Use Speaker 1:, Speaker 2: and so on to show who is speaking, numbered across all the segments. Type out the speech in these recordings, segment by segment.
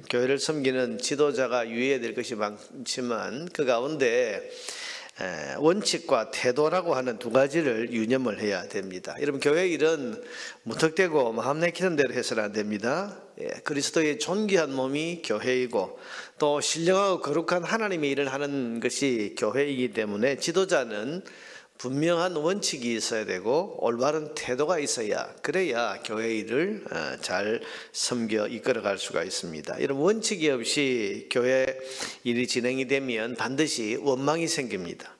Speaker 1: 교회를 섬기는 지도자가 유의해야 될 것이 많지만 그 가운데 원칙과 태도라고 하는 두 가지를 유념을 해야 됩니다. 여러분, 교회 일은 무턱대고 마음 내키는 대로 해서는 안 됩니다. 그리스도의 존귀한 몸이 교회이고 또 신령하고 거룩한 하나님의 일을 하는 것이 교회이기 때문에 지도자는 분명한 원칙이 있어야 되고 올바른 태도가 있어야, 그래야 교회 일을 잘 섬겨 이끌어갈 수가 있습니다. 이런 원칙이 없이 교회 일이 진행이 되면 반드시 원망이 생깁니다.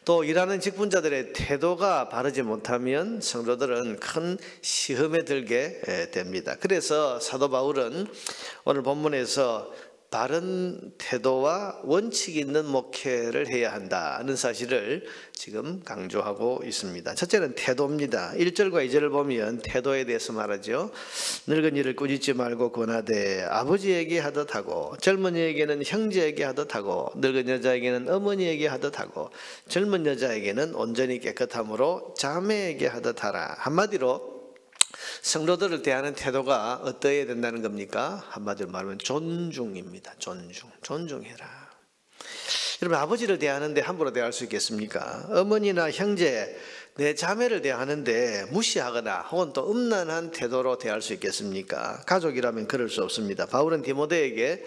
Speaker 1: 또 일하는 직분자들의 태도가 바르지 못하면 성도들은 큰 시험에 들게 됩니다. 그래서 사도 바울은 오늘 본문에서 바른 태도와 원칙이 있는 목회를 해야 한다는 사실을 지금 강조하고 있습니다. 첫째는 태도입니다. 1절과 2절을 보면 태도에 대해서 말하죠. 늙은 이를 꾸짖지 말고 권하되 아버지에게 하듯 하고, 젊은이에게는 형제에게 하듯 하고, 늙은 여자에게는 어머니에게 하듯 하고, 젊은 여자에게는 온전히 깨끗함으로 자매에게 하듯 하라. 한마디로 성도들을 대하는 태도가 어떠해야 된다는 겁니까? 한마디로 말하면 존중입니다. 존중해라. 여러분, 아버지를 대하는데 함부로 대할 수 있겠습니까? 어머니나 형제, 내 자매를 대하는데 무시하거나 혹은 또 음란한 태도로 대할 수 있겠습니까? 가족이라면 그럴 수 없습니다. 바울은 디모데에게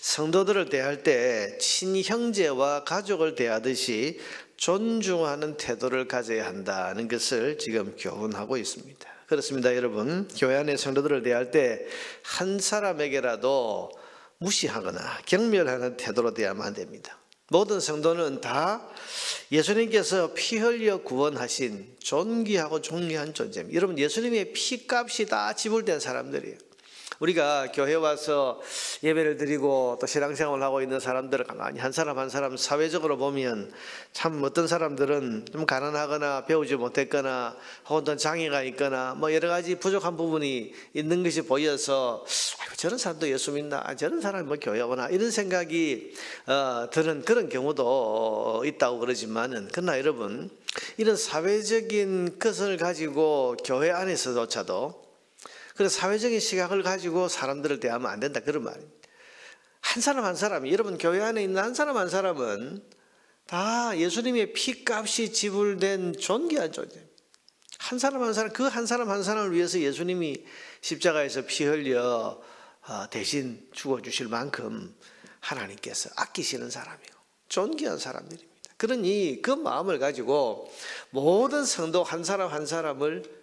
Speaker 1: 성도들을 대할 때 친형제와 가족을 대하듯이 존중하는 태도를 가져야 한다는 것을 지금 교훈하고 있습니다. 그렇습니다, 여러분. 교회 안에 성도들을 대할 때 한 사람에게라도 무시하거나 경멸하는 태도로 대하면 안 됩니다. 모든 성도는 다 예수님께서 피 흘려 구원하신 존귀하고 존귀한 존재입니다. 여러분, 예수님의 피값이 다 지불된 사람들이에요. 우리가 교회 와서 예배를 드리고 또 신앙생활을 하고 있는 사람들을 가만히 한 사람 한 사람 사회적으로 보면 참 어떤 사람들은 좀 가난하거나 배우지 못했거나 혹은 또 장애가 있거나 뭐 여러 가지 부족한 부분이 있는 것이 보여서 저런 사람도 예수 믿나, 저런 사람이 뭐 교회 오나, 이런 생각이 드는 그런 경우도 있다고 그러지만은, 그러나 여러분, 이런 사회적인 것을 가지고 교회 안에서조차도 그래서 사회적인 시각을 가지고 사람들을 대하면 안 된다, 그런 말입니다. 한 사람 한 사람이, 여러분, 교회 안에 있는 한 사람 한 사람은 다 예수님의 피값이 지불된 존귀한 존재입니다. 한 사람 한 사람, 그 한 사람 한 사람을 위해서 예수님이 십자가에서 피 흘려 대신 죽어주실 만큼 하나님께서 아끼시는 사람이고 존귀한 사람들입니다. 그러니 그 마음을 가지고 모든 성도 한 사람 한 사람을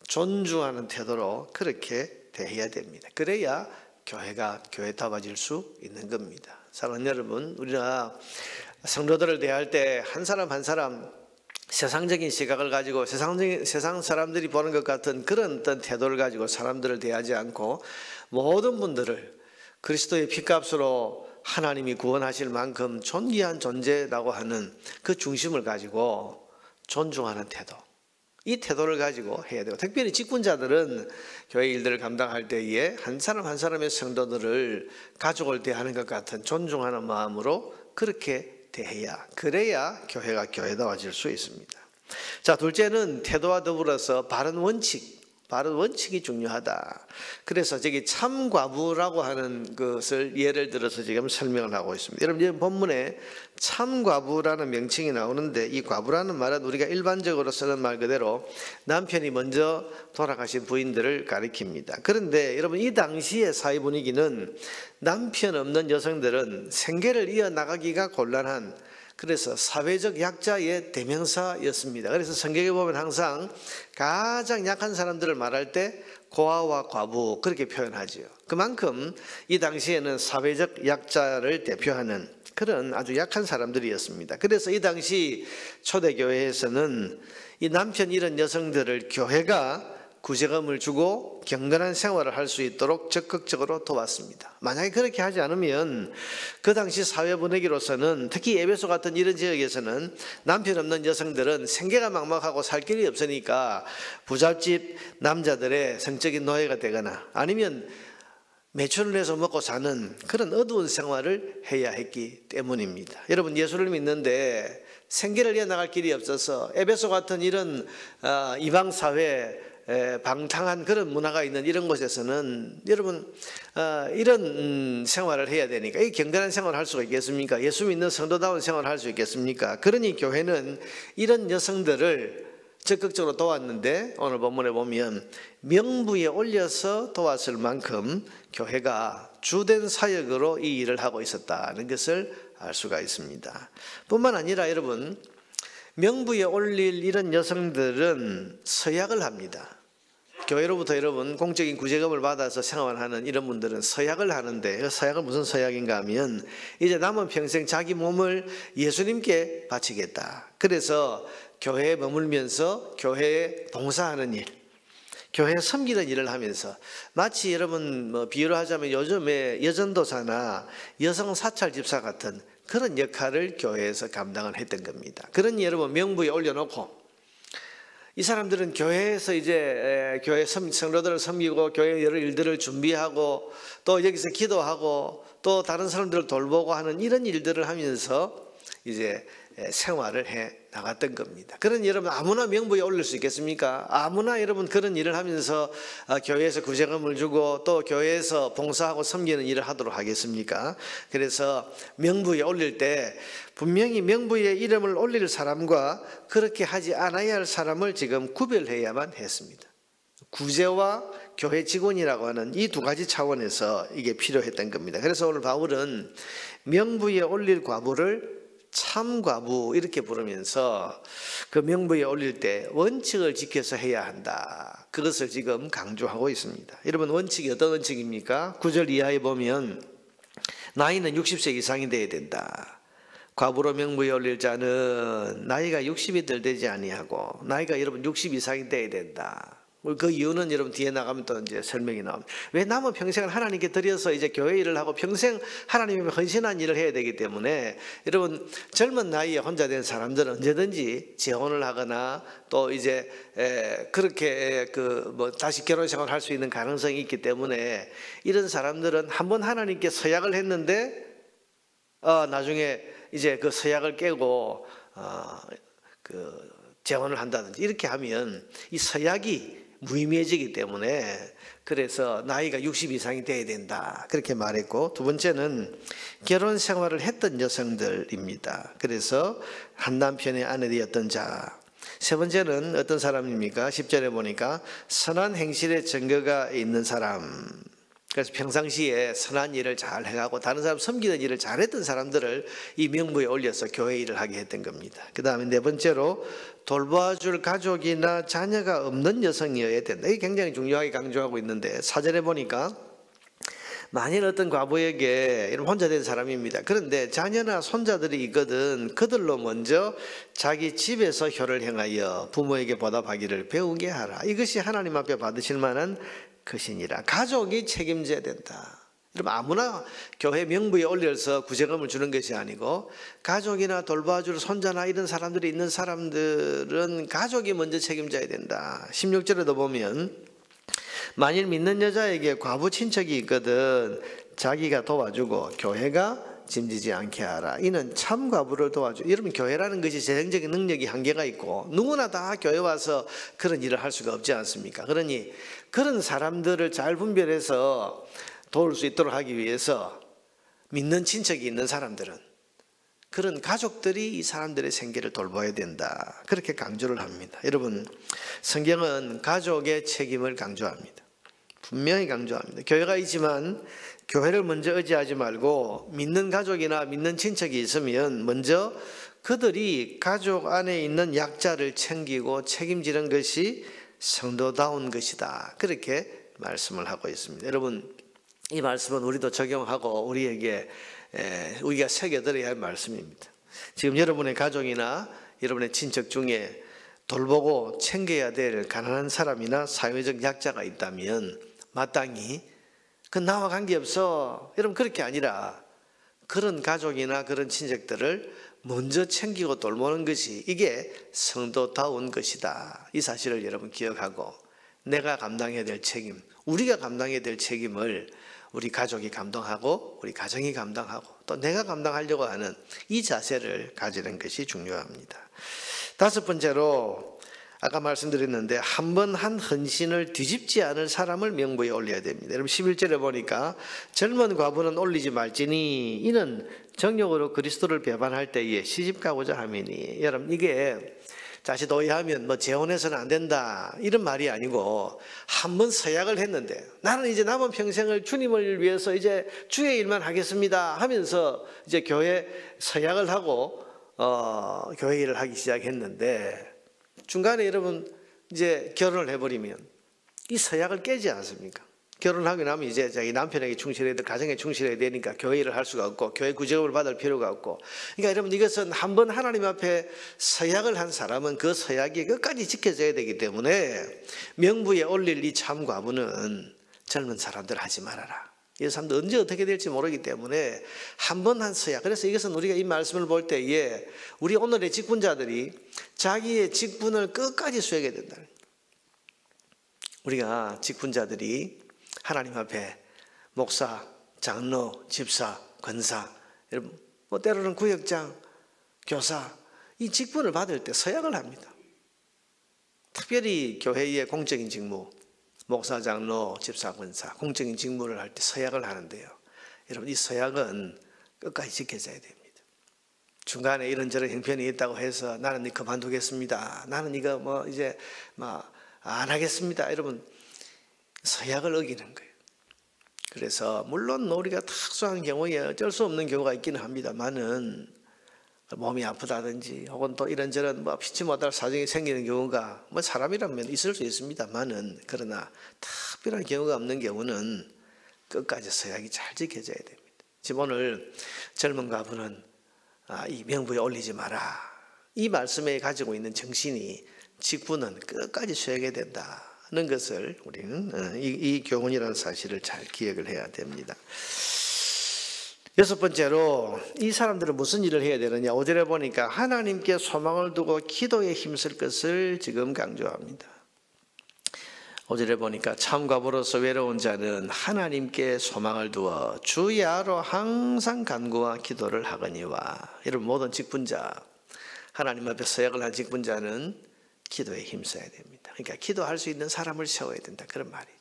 Speaker 1: 존중하는 태도로 그렇게 대해야 됩니다. 그래야 교회가 교회다워질 수 있는 겁니다. 사랑하는 여러분, 우리가 성도들을 대할 때 한 사람 한 사람 세상적인 시각을 가지고 세상 사람들이 보는 것 같은 그런 어떤 태도를 가지고 사람들을 대하지 않고 모든 분들을 그리스도의 피값으로 하나님이 구원하실 만큼 존귀한 존재라고 하는 그 중심을 가지고 존중하는 태도, 이 태도를 가지고 해야 되고, 특별히 직분자들은 교회 일들을 감당할 때에 한 사람 한 사람의 성도들을 가족을 대하는 것 같은 존중하는 마음으로 그렇게 대해야, 그래야 교회가 교회다워질 수 있습니다. 자, 둘째는 태도와 더불어서 바른 원칙이 중요하다. 그래서 저기 참과부라고 하는 것을 예를 들어서 지금 설명을 하고 있습니다. 여러분, 본문에 참과부라는 명칭이 나오는데, 이 과부라는 말은 우리가 일반적으로 쓰는 말 그대로 남편이 먼저 돌아가신 부인들을 가리킵니다. 그런데 여러분, 이 당시의 사회 분위기는 남편 없는 여성들은 생계를 이어나가기가 곤란한, 그래서 사회적 약자의 대명사였습니다. 그래서 성경에 보면 항상 가장 약한 사람들을 말할 때 고아와 과부 그렇게 표현하지요. 그만큼 이 당시에는 사회적 약자를 대표하는 그런 아주 약한 사람들이었습니다. 그래서 이 당시 초대교회에서는 이 남편 잃은 여성들을 교회가 구제금을 주고 경건한 생활을 할 수 있도록 적극적으로 도왔습니다. 만약에 그렇게 하지 않으면 그 당시 사회 분위기로서는, 특히 에베소 같은 이런 지역에서는 남편 없는 여성들은 생계가 막막하고 살 길이 없으니까 부잣집 남자들의 성적인 노예가 되거나 아니면 매출을 해서 먹고 사는 그런 어두운 생활을 해야 했기 때문입니다. 여러분, 예수를 믿는데 생계를 이어나갈 길이 없어서 에베소 같은 이런 이방 사회 방탕한 그런 문화가 있는 이런 곳에서는 여러분 이런 생활을 해야 되니까 이 경건한 생활을 할 수가 있겠습니까? 예수 믿는 성도다운 생활을 할 수 있겠습니까? 그러니 교회는 이런 여성들을 적극적으로 도왔는데 오늘 본문에 보면 명부에 올려서 도왔을 만큼 교회가 주된 사역으로 이 일을 하고 있었다는 것을 알 수가 있습니다. 뿐만 아니라 여러분 명부에 올릴 이런 여성들은 서약을 합니다. 교회로부터 여러분 공적인 구제금을 받아서 생활하는 이런 분들은 서약을 하는데 서약은 무슨 서약인가 하면 이제 남은 평생 자기 몸을 예수님께 바치겠다. 그래서 교회에 머물면서 교회에 봉사하는 일, 교회에 섬기는 일을 하면서 마치 여러분 비유를 하자면 요즘에 여전도사나 여성 사찰 집사 같은 그런 역할을 교회에서 감당을 했던 겁니다. 그러니 여러분 명부에 올려놓고 이 사람들은 교회에서 이제 교회 성도들을 섬기고 교회 여러 일들을 준비하고 또 여기서 기도하고 또 다른 사람들을 돌보고 하는 이런 일들을 하면서 이제 생활을 해 나갔던 겁니다. 그런 여러분 아무나 명부에 올릴 수 있겠습니까? 아무나 여러분 그런 일을 하면서 교회에서 구제금을 주고 또 교회에서 봉사하고 섬기는 일을 하도록 하겠습니까? 그래서 명부에 올릴 때 분명히 명부에 이름을 올릴 사람과 그렇게 하지 않아야 할 사람을 지금 구별해야만 했습니다. 구제와 교회 직원이라고 하는 이 두 가지 차원에서 이게 필요했던 겁니다. 그래서 오늘 바울은 명부에 올릴 과부를 참과부 이렇게 부르면서 그 명부에 올릴 때 원칙을 지켜서 해야 한다. 그것을 지금 강조하고 있습니다. 여러분 원칙이 어떤 원칙입니까? 9절 이하에 보면 나이는 60세 이상이 돼야 된다. 과부로 명부에 올릴 자는 나이가 60이 덜 되지 아니하고 나이가 여러분 60 이상이 돼야 된다. 그 이유는 여러분 뒤에 나가면 또 이제 설명이 나옵니다. 왜 남은 평생을 하나님께 드려서 이제 교회 일을 하고 평생 하나님의 헌신한 일을 해야 되기 때문에 여러분 젊은 나이에 혼자 된 사람들은 언제든지 재혼을 하거나 또 이제 그렇게 다시 결혼 생활을 할 수 있는 가능성이 있기 때문에 이런 사람들은 한번 하나님께 서약을 했는데 나중에 이제 그 서약을 깨고 재혼을 한다든지 이렇게 하면 이 서약이 무의미해지기 때문에 그래서 나이가 60 이상이 돼야 된다 그렇게 말했고, 두 번째는 결혼 생활을 했던 여성들입니다. 그래서 한 남편의 아내 되었던 자. 세 번째는 어떤 사람입니까? 10절에 보니까 선한 행실의 증거가 있는 사람. 그래서 평상시에 선한 일을 잘 해가고 다른 사람 섬기는 일을 잘했던 사람들을 이 명부에 올려서 교회 일을 하게 했던 겁니다. 그 다음에 네 번째로 돌봐줄 가족이나 자녀가 없는 여성이어야 된다. 이게 굉장히 중요하게 강조하고 있는데 4절에 보니까 만일 어떤 과부에게 이런 혼자 된 사람입니다. 그런데 자녀나 손자들이 있거든 그들로 먼저 자기 집에서 효를 행하여 부모에게 보답하기를 배우게 하라. 이것이 하나님 앞에 받으실 만한 것이니라. 가족이 책임져야 된다. 여러분 아무나 교회 명부에 올려서 구제금을 주는 것이 아니고 가족이나 돌봐줄 손자나 이런 사람들이 있는 사람들은 가족이 먼저 책임져야 된다. 16절에도 보면 만일 믿는 여자에게 과부 친척이 있거든 자기가 도와주고 교회가 짐지지 않게 하라. 이는 참 과부를 도와줘. 여러분 교회라는 것이 재정적인 능력이 한계가 있고 누구나 다 교회 와서 그런 일을 할 수가 없지 않습니까? 그러니 그런 사람들을 잘 분별해서 도울 수 있도록 하기 위해서 믿는 친척이 있는 사람들은 그런 가족들이 이 사람들의 생계를 돌봐야 된다. 그렇게 강조를 합니다. 여러분 성경은 가족의 책임을 강조합니다. 분명히 강조합니다. 교회가 있지만 교회를 먼저 의지하지 말고 믿는 가족이나 믿는 친척이 있으면 먼저 그들이 가족 안에 있는 약자를 챙기고 책임지는 것이 성도다운 것이다. 그렇게 말씀을 하고 있습니다. 여러분 이 말씀은 우리도 적용하고 우리가 새겨들어야 할 말씀입니다. 지금 여러분의 가족이나 여러분의 친척 중에 돌보고 챙겨야 될 가난한 사람이나 사회적 약자가 있다면 마땅히 그 나와 관계없어. 여러분 그렇게 아니라 그런 가족이나 그런 친척들을 먼저 챙기고 돌보는 것이 이게 성도다운 것이다. 이 사실을 여러분 기억하고 내가 감당해야 될 책임, 우리가 감당해야 될 책임을 우리 가족이 감당하고 우리 가정이 감당하고 또 내가 감당하려고 하는 이 자세를 가지는 것이 중요합니다. 다섯 번째로 아까 말씀드렸는데 한 번 한 헌신을 뒤집지 않을 사람을 명부에 올려야 됩니다. 여러분 11절에 보니까 젊은 과부는 올리지 말지니 이는 정욕으로 그리스도를 배반할 때에 시집가고자 함이니. 여러분 이게 다시 도의하면 뭐 재혼해서는 안 된다 이런 말이 아니고 한 번 서약을 했는데 나는 이제 남은 평생을 주님을 위해서 이제 주의 일만 하겠습니다 하면서 이제 교회 서약을 하고 교회 일을 하기 시작했는데 중간에 여러분 이제 결혼을 해버리면 이 서약을 깨지 않습니까? 결혼하고 나면 이제 자기 남편에게 충실해야 돼, 가정에 충실해야 되니까 교회 일을 할 수가 없고 교회 구제급을 받을 필요가 없고. 그러니까 여러분 이것은 한번 하나님 앞에 서약을 한 사람은 그 서약이 끝까지 지켜져야 되기 때문에 명부에 올릴 이 참과부는 젊은 사람들 하지 말아라. 이 사람들 언제 어떻게 될지 모르기 때문에 한 번 한 서약. 그래서 이것은 우리가 이 말씀을 볼 때에 우리 오늘의 직분자들이 자기의 직분을 끝까지 수행해야 된다. 우리가 직분자들이 하나님 앞에 목사, 장로, 집사, 권사, 여러분 뭐 때로는 구역장, 교사 이 직분을 받을 때 서약을 합니다. 특별히 교회의 공적인 직무, 목사, 장로, 집사, 권사 공적인 직무를 할 때 서약을 하는데요. 여러분 이 서약은 끝까지 지켜져야 됩니다. 중간에 이런저런 형편이 있다고 해서 나는 이거 그만두겠습니다. 나는 이거 뭐 이제 안 하겠습니다. 여러분 서약을 어기는 거예요. 그래서 물론 우리가 특수한 경우에 어쩔 수 없는 경우가 있기는 합니다만은 몸이 아프다든지 혹은 또 이런저런 피치 못할 사정이 생기는 경우가 사람이라면 있을 수 있습니다만은 그러나 특별한 경우가 없는 경우는 끝까지 서약이 잘 지켜져야 됩니다. 지금 오늘 젊은 가부는 이 명부에 올리지 마라. 이 말씀에 가지고 있는 정신이 직분은 끝까지 수행해야 된다는 것을 우리는 이 교훈이라는 사실을 잘 기억을 해야 됩니다. 여섯 번째로 이 사람들은 무슨 일을 해야 되느냐. 5절에 보니까 하나님께 소망을 두고 기도에 힘쓸 것을 지금 강조합니다. 5절에 보니까 참과부로서 외로운 자는 하나님께 소망을 두어 주 야로 항상 간구와 기도를 하거니와. 여러분 모든 직분자, 하나님 앞에 서약을 한 직분자는 기도에 힘써야 됩니다. 그러니까 기도할 수 있는 사람을 세워야 된다 그런 말이죠.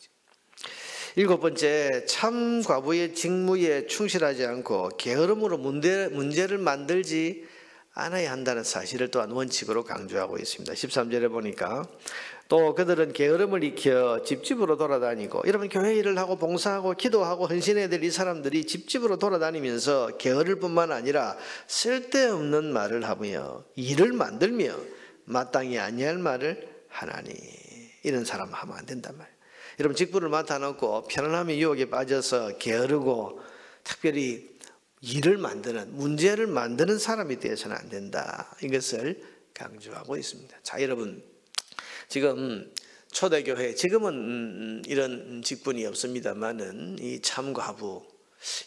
Speaker 1: 일곱 번째, 참 과부의 직무에 충실하지 않고 게으름으로 문제를 만들지 않아야 한다는 사실을 또한 원칙으로 강조하고 있습니다. 13절에 보니까 또 그들은 게으름을 익혀 집집으로 돌아다니고. 여러분 교회 일을 하고 봉사하고 기도하고 헌신해야 될 이 사람들이 집집으로 돌아다니면서 게으를 뿐만 아니라 쓸데없는 말을 하며 일을 만들며 마땅히 아니할 말을 하나니. 이런 사람 하면 안 된단 말이에요. 여러분 직분을 맡아놓고 편안함의 유혹에 빠져서 게으르고 특별히 일을 만드는, 문제를 만드는 사람이 되어서는 안 된다. 이것을 강조하고 있습니다. 자, 여러분 지금 초대교회 지금은 이런 직분이 없습니다만은 이 참과부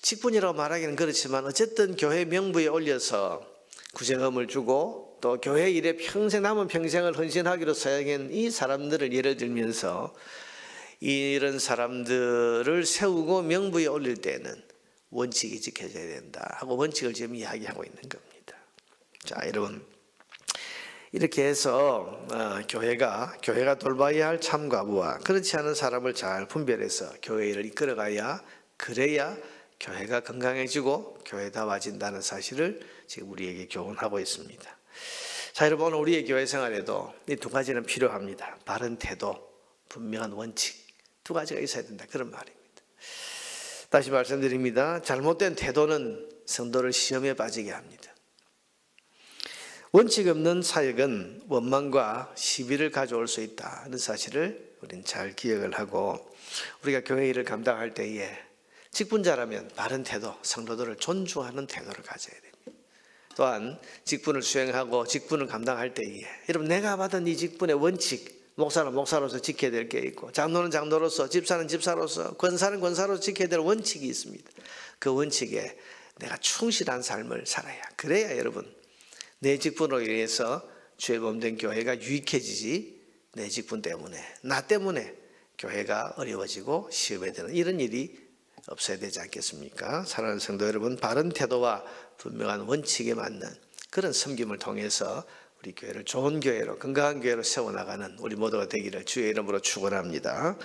Speaker 1: 직분이라고 말하기는 그렇지만 어쨌든 교회 명부에 올려서 구제금을 주고 또 교회 일에 평생 남은 평생을 헌신하기로 서약한 이 사람들을 예를 들면서 이런 사람들을 세우고 명부에 올릴 때는 원칙이 지켜져야 된다 하고 원칙을 지금 이야기하고 있는 겁니다. 자, 여러분 이렇게 해서 교회가 돌봐야 할 참과부와 그렇지 않은 사람을 잘 분별해서 교회 일을 이끌어가야, 그래야 교회가 건강해지고 교회다워진다는 사실을 지금 우리에게 교훈하고 있습니다. 자, 여러분 오늘 우리의 교회 생활에도 이 두 가지는 필요합니다. 바른 태도, 분명한 원칙, 두 가지가 있어야 된다 그런 말입니다. 다시 말씀드립니다. 잘못된 태도는 성도를 시험에 빠지게 합니다. 원칙 없는 사역은 원망과 시비를 가져올 수 있다는 사실을 우리는 잘 기억을 하고, 우리가 교회 일을 감당할 때에 직분자라면 바른 태도, 성도들을 존중하는 태도를 가져야 됩니다. 또한 직분을 수행하고 직분을 감당할 때에 여러분 내가 받은 이 직분의 원칙, 목사는 목사로서 지켜야 될 게 있고 장로는 장로로서, 집사는 집사로서, 권사는 권사로서 지켜야 될 원칙이 있습니다. 그 원칙에 내가 충실한 삶을 살아야, 그래야 여러분 내 직분으로 인해서 죄범된 교회가 유익해지지, 내 직분 때문에, 나 때문에 교회가 어려워지고 시험에 드는 이런 일이 없어야 되지 않겠습니까? 사랑하는 성도 여러분, 바른 태도와 분명한 원칙에 맞는 그런 섬김을 통해서 우리 교회를 좋은 교회로, 건강한 교회로 세워나가는 우리 모두가 되기를 주의 이름으로 축원합니다.